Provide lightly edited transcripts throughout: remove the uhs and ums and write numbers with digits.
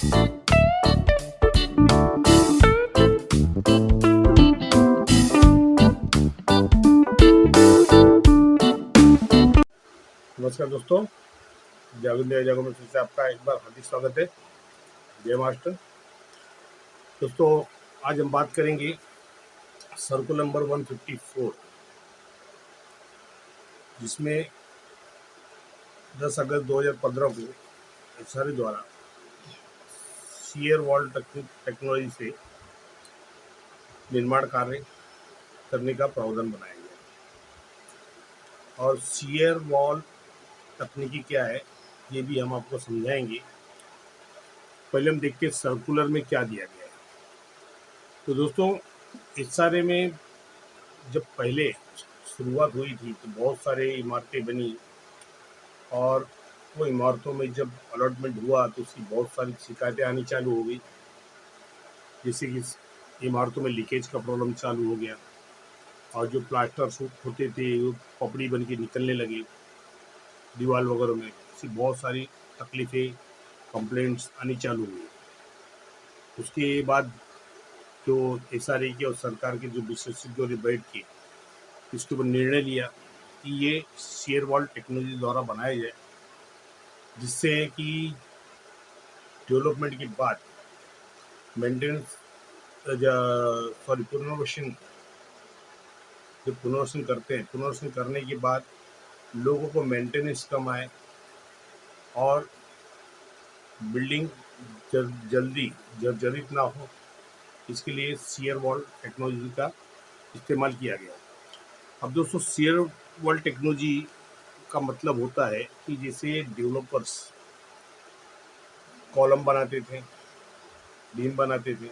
नमस्कार दोस्तों, जावेद जगह में फिर से आपका एक बार हार्दिक स्वागत है। जय मास्टर। दोस्तों, आज हम बात करेंगे सर्कुलर नंबर 154, जिसमें 10 अगस्त 2015 को एसआरए द्वारा शियर वॉल टेक्नोलॉजी से निर्माण कार्य करने का प्रावधान बनाया गया। और शियर वॉल तकनीकी क्या है, ये भी हम आपको समझाएंगे। पहले हम देखते हैं सर्कुलर में क्या दिया गया है। तो दोस्तों, एसआरए में जब पहले शुरुआत हुई थी तो बहुत सारे इमारतें बनी, और वो इमारतों में जब अलॉटमेंट हुआ तो उसकी बहुत सारी शिकायतें आनी चालू हो गई। जैसे कि इमारतों में लीकेज का प्रॉब्लम चालू हो गया, और जो प्लास्टर होते थे वो पपड़ी बन के निकलने लगे दीवार वगैरह में। ऐसी बहुत सारी तकलीफ़ें, कंप्लेंट्स आनी चालू हुई। उसके बाद जो एसआरए के और सरकार के जो विशेषज्ञों ने बैठ के इसके ऊपर निर्णय लिया कि ये शेयर वॉल टेक्नोलॉजी द्वारा बनाया जाए, जिससे कि डेवलपमेंट के बाद मेंटेनेंस पुनर्वसन, जब पुनर्वसन करते हैं, पुनर्वसन करने के बाद लोगों को मेंटेनेंस कम आए और बिल्डिंग जल्दी जर्जरित ना हो, इसके लिए शेयर वॉल टेक्नोलॉजी का इस्तेमाल किया गया। अब दोस्तों, शेयर वॉल टेक्नोलॉजी का मतलब होता है कि जैसे डेवलपर्स कॉलम बनाते थे, बीम बनाते थे,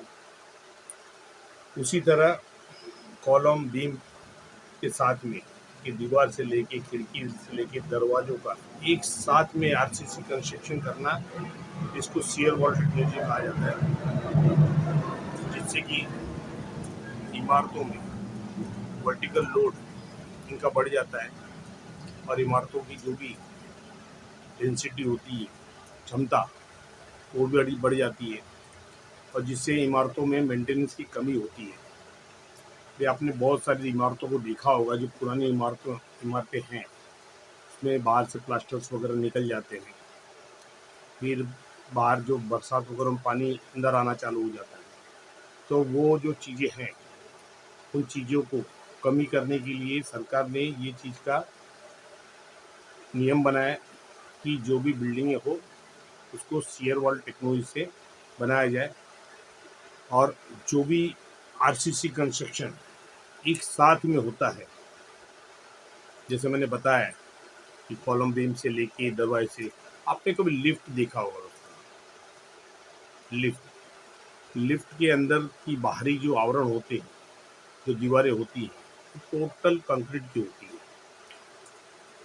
उसी तरह कॉलम बीम के साथ में कि दीवार से लेके खिड़की से लेके दरवाजों का एक साथ में आरसीसी कंस्ट्रक्शन करना, इसको शेयर वॉल टेक्नोलॉजी कहा जाता है। जिससे कि इमारतों में वर्टिकल लोड इनका बढ़ जाता है, और इमारतों की जो भी डेंसिटी होती है, क्षमता, वो भी बढ़ जाती है, और जिससे इमारतों में मेंटेनेंस की कमी होती है। ये आपने बहुत सारी इमारतों को देखा होगा, जो पुरानी इमारतें हैं, उसमें बाहर से प्लास्टर्स वगैरह निकल जाते हैं, फिर बाहर जो बरसात वगैरह में पानी अंदर आना चालू हो जाता है। तो वो जो चीज़ें हैं, उन चीज़ों को कमी करने के लिए सरकार ने ये चीज़ का नियम बनाया कि जो भी बिल्डिंगें हो उसको शेयर वॉल टेक्नोलॉजी से बनाया जाए, और जो भी आरसीसी कंस्ट्रक्शन एक साथ में होता है, जैसे मैंने बताया कि कॉलम बीम से लेके दरवाजे से। आपने कभी लिफ्ट देखा होगा दोस्तों? लिफ्ट के अंदर की बाहरी जो आवरण होते हैं, जो दीवारें होती हैं, टोटल कंक्रीट की होती है।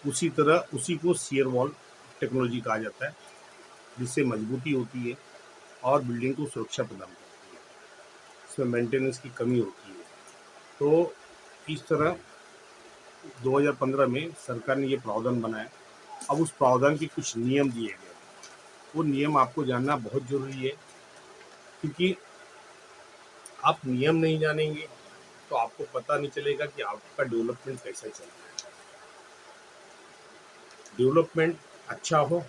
उसी तरह उसी को शेयर वॉल टेक्नोलॉजी कहा जाता है, जिससे मजबूती होती है और बिल्डिंग को सुरक्षा प्रदान करती है। इसमें मेंटेनेंस की कमी होती है। तो इस तरह 2015 में सरकार ने ये प्रावधान बनाया। अब उस प्रावधान के कुछ नियम दिए गए, वो नियम आपको जानना बहुत ज़रूरी है, क्योंकि आप नियम नहीं जानेंगे तो आपको पता नहीं चलेगा कि आपका डेवलपमेंट कैसे चल रहा है। डेवलपमेंट अच्छा हो,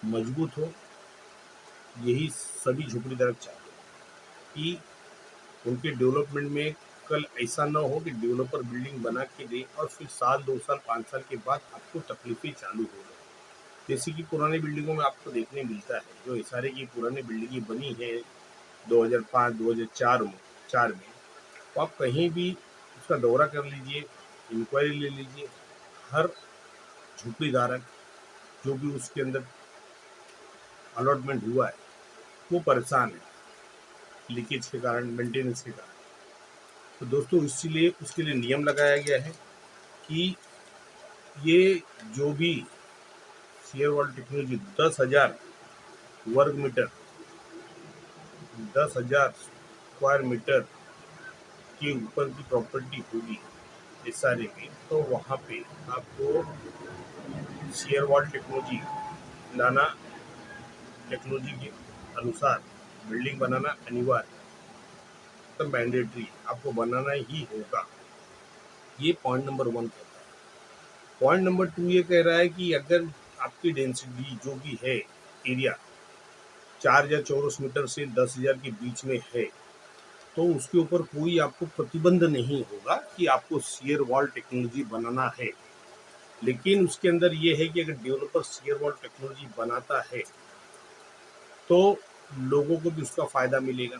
मजबूत हो, यही सभी झोपड़ीधारक चाहते हैं कि उनके डेवलपमेंट में कल ऐसा ना हो कि डेवलपर बिल्डिंग बना के दे और फिर साल 2 साल 5 साल के बाद आपको तकलीफें चालू हो गई। जैसे कि पुरानी बिल्डिंगों में आपको देखने मिलता है, जो एसआरए की पुरानी बिल्डिंगें बनी है 2005-2004 में, तो आप कहीं भी उसका दौरा कर लीजिए, इंक्वायरी ले लीजिए, हर झोपड़ीधारक जो भी उसके अंदर अलॉटमेंट हुआ है वो परेशान है लीकेज के कारण, मेंटेनेंस के कारण। तो दोस्तों, इसीलिए उसके लिए नियम लगाया गया है कि ये जो भी शेयर वॉल टेक्नोलॉजी 10,000 वर्ग मीटर, 10,000 स्क्वायर मीटर के ऊपर की प्रॉपर्टी होगी एसआरए में, तो वहाँ पे आपको शेयर वॉल टेक्नोलॉजी लाना टेक्नोलॉजी के अनुसार बिल्डिंग बनाना अनिवार्य है, तो मैंडेटरी आपको बनाना ही होगा। ये पॉइंट नंबर 1 कहता है। पॉइंट नंबर 2 ये कह रहा है कि अगर आपकी डेंसिटी जो भी है, एरिया 4,000 चौरस मीटर से 10,000 के बीच में है, तो उसके ऊपर कोई आपको प्रतिबंध नहीं होगा कि आपको शियर वॉल टेक्नोलॉजी बनाना है। लेकिन उसके अंदर ये है कि अगर डेवलपर शियर वॉल टेक्नोलॉजी बनाता है तो लोगों को भी उसका फायदा मिलेगा।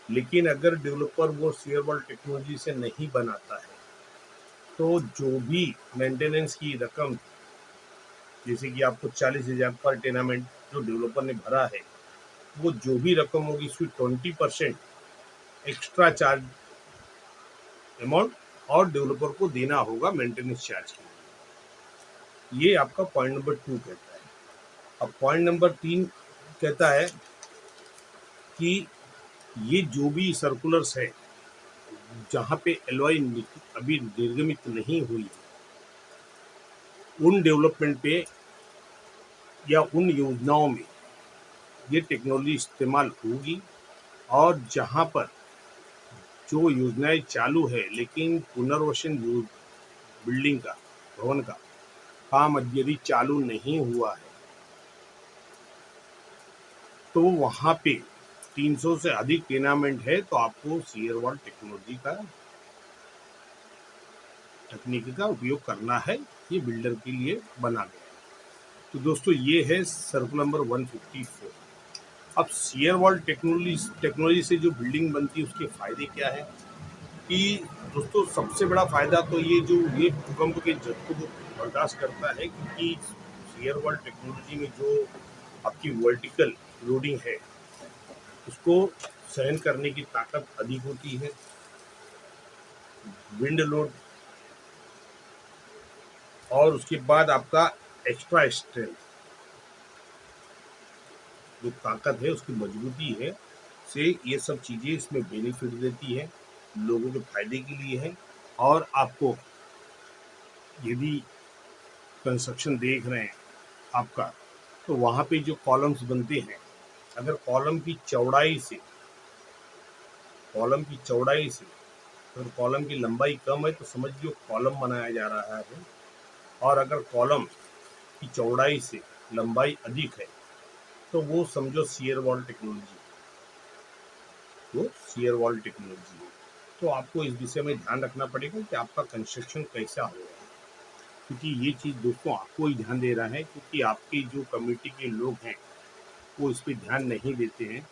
लेकिन अगर डेवलपर वो शियर वॉल टेक्नोलॉजी से नहीं बनाता है तो जो भी मेंटेनेंस की रकम, जैसे कि आपको 40,000 पर टेनामेंट जो डेवलपर ने भरा है, वो जो भी रकम होगी उसकी 20% एक्स्ट्रा चार्ज अमाउंट और डेवलपर को देना होगा मेंटेनेंस चार्ज के लिए। ये आपका पॉइंट नंबर 2 कहता है। अब पॉइंट नंबर 3 कहता है कि ये जो भी सर्कुलर्स है जहाँ पे एलओआई अभी निर्गमित नहीं हुई, उन डेवलपमेंट पे या उन योजनाओं में ये टेक्नोलॉजी इस्तेमाल होगी। और जहाँ पर जो योजनाएं चालू है लेकिन पुनर्वसन बिल्डिंग का, भवन का काम यदि चालू नहीं हुआ है, तो वहाँ पे 300 से अधिक टेनामेंट है तो आपको शियर वॉल टेक्नोलॉजी का तकनीक का उपयोग करना है। ये बिल्डर के लिए बना गया है। तो दोस्तों ये है सर्कुलर नंबर 154। अब शियर वॉल टेक्नोलॉजी से जो बिल्डिंग बनती है उसके फायदे क्या है कि दोस्तों सबसे बड़ा फायदा तो ये भूकंप के झटकों को बर्दाश्त करता है, क्योंकि शियर वॉल टेक्नोलॉजी में जो आपकी वर्टिकल लोडिंग है उसको सहन करने की ताकत अधिक होती है। विंड लोड और उसके बाद आपका एक्स्ट्रा स्ट्रेंथ, जो ताकत है उसकी मजबूती है से ये सब चीज़ें इसमें बेनिफिट देती है, लोगों के फायदे के लिए है। और आपको यदि कंस्ट्रक्शन देख रहे हैं आपका, तो वहाँ पे जो कॉलम्स बनते हैं, अगर कॉलम की चौड़ाई से अगर कॉलम की लंबाई कम है तो समझिए कॉलम बनाया जा रहा है। और अगर कॉलम की चौड़ाई से लंबाई अधिक है तो वो समझो शियर वॉल टेक्नोलॉजी है। तो आपको इस विषय में ध्यान रखना पड़ेगा कि आपका कंस्ट्रक्शन कैसा हो रहा है, क्योंकि ये चीज़ दोस्तों आपको ही ध्यान दे रहा है, क्योंकि आपके जो कम्युनिटी के लोग हैं वो इस पर ध्यान नहीं देते हैं।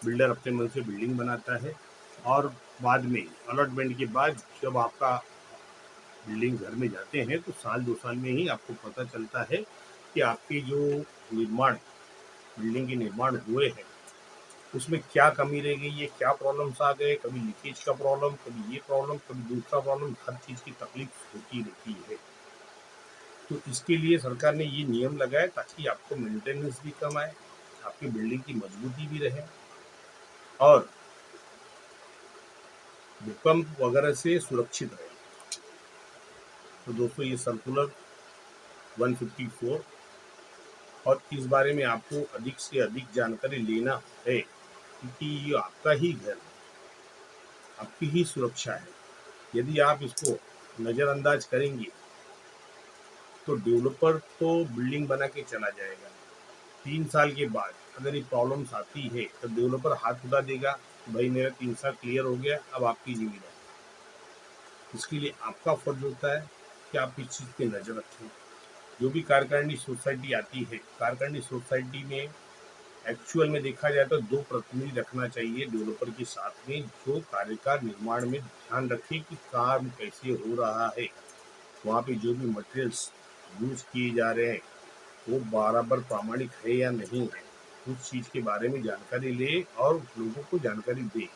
बिल्डर अपने मन से बिल्डिंग बनाता है और बाद में अलॉटमेंट के बाद जब आपका बिल्डिंग घर में जाते हैं तो साल 2 साल में ही आपको पता चलता है कि आपके जो निर्माण बिल्डिंग के निर्माण हुए हैं उसमें क्या कमी रह गई है, क्या प्रॉब्लम्स आ गए, कभी लीकेज का प्रॉब्लम, कभी ये प्रॉब्लम, कभी दूसरा प्रॉब्लम, हर चीज़ की तकलीफ होती रहती है। तो इसके लिए सरकार ने ये नियम लगाया ताकि आपको मेंटेनेंस भी कम आए, आपकी बिल्डिंग की मजबूती भी रहे और भूकंप वगैरह से सुरक्षित रहे। तो दोस्तों ये सर्कुलर 154, और इस बारे में आपको अधिक से अधिक जानकारी लेना है, क्योंकि ये आपका ही घर है, आपकी ही सुरक्षा है। यदि आप इसको नज़रअंदाज करेंगे तो डेवलपर तो बिल्डिंग बना के चला जाएगा, 3 साल के बाद अगर ये प्रॉब्लम्स आती है तो डेवलपर हाथ उठा देगा, भाई मेरा 3 साल क्लियर हो गया, अब आपकी जिम्मेदारी। इसके लिए आपका फर्ज होता है कि आप इस चीज़ पे नज़र रखें। जो भी कार्यकारिणी सोसाइटी आती है, कार्यकारिणी सोसाइटी में एक्चुअल में देखा जाए तो 2 प्रतिनिधि रखना चाहिए डेवलपर के साथ में, जो कार्य का निर्माण में ध्यान रखे कि काम कैसे हो रहा है, वहाँ पे जो भी मटेरियल्स यूज किए जा रहे हैं वो बराबर प्रामाणिक है या नहीं है, उस चीज़ के बारे में जानकारी ले और लोगों को जानकारी दे।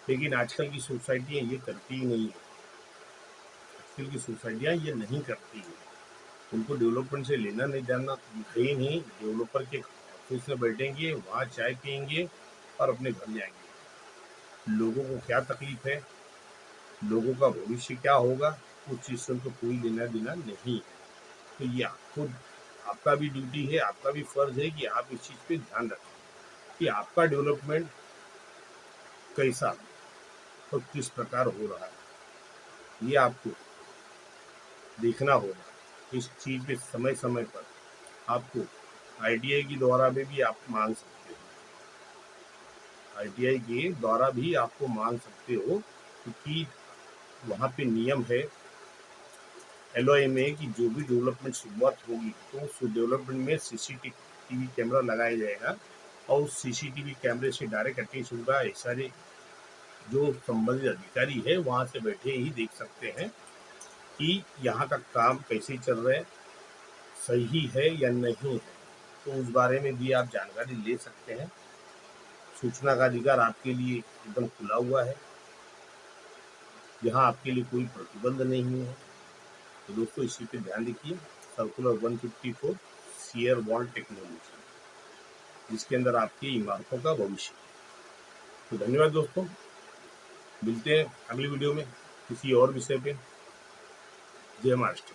लेकिन आजकल की सोसाइटियाँ ये करती ही नहीं है, आजकल की सोसाइटियाँ ये नहीं करती हैं। उनको डेवलपमेंट से लेना नहीं जानना है ही नहीं, डेवलपर के ऑफिस में बैठेंगे, वहाँ चाय पियेंगे और अपने घर जाएंगे। लोगों को क्या तकलीफ है, लोगों का भविष्य क्या होगा, उस चीज़ से उनको कोई लेना देना नहीं है। तो ये आपका भी ड्यूटी है, आपका भी फर्ज है कि आप इस चीज़ पे ध्यान रखें कि आपका डेवलपमेंट कैसा और किस प्रकार हो रहा है। ये आपको देखना होगा। इस चीज़ पे समय समय पर आपको आईटीआई के द्वारा में भी आप मांग सकते हो, आईटीआई के द्वारा भी आपको मांग सकते हो, क्योंकि वहाँ पे नियम है एलओए में कि जो भी डेवलपमेंट शुरुआत होगी तो उस डेवलपमेंट में सीसीटीवी कैमरा लगाया जाएगा और उस सीसीटीवी कैमरे से डायरेक्ट अटैच होगा। सारे जो संबंधित अधिकारी है वहाँ से बैठे ही देख सकते हैं कि यहाँ का काम कैसे चल रहा है, सही है या नहीं है। तो उस बारे में भी आप जानकारी ले सकते हैं। सूचना का अधिकार आपके लिए एकदम खुला हुआ है, यहाँ आपके लिए कोई प्रतिबंध नहीं है। तो दोस्तों इसी पे ध्यान रखिए। सर्कुलर 154 सीयर वॉल टेक्नोलॉजी, जिसके अंदर आपकी इमारतों का भविष्य। तो धन्यवाद दोस्तों, मिलते हैं अगली वीडियो में किसी और विषय पे। जय महाराष्ट्र।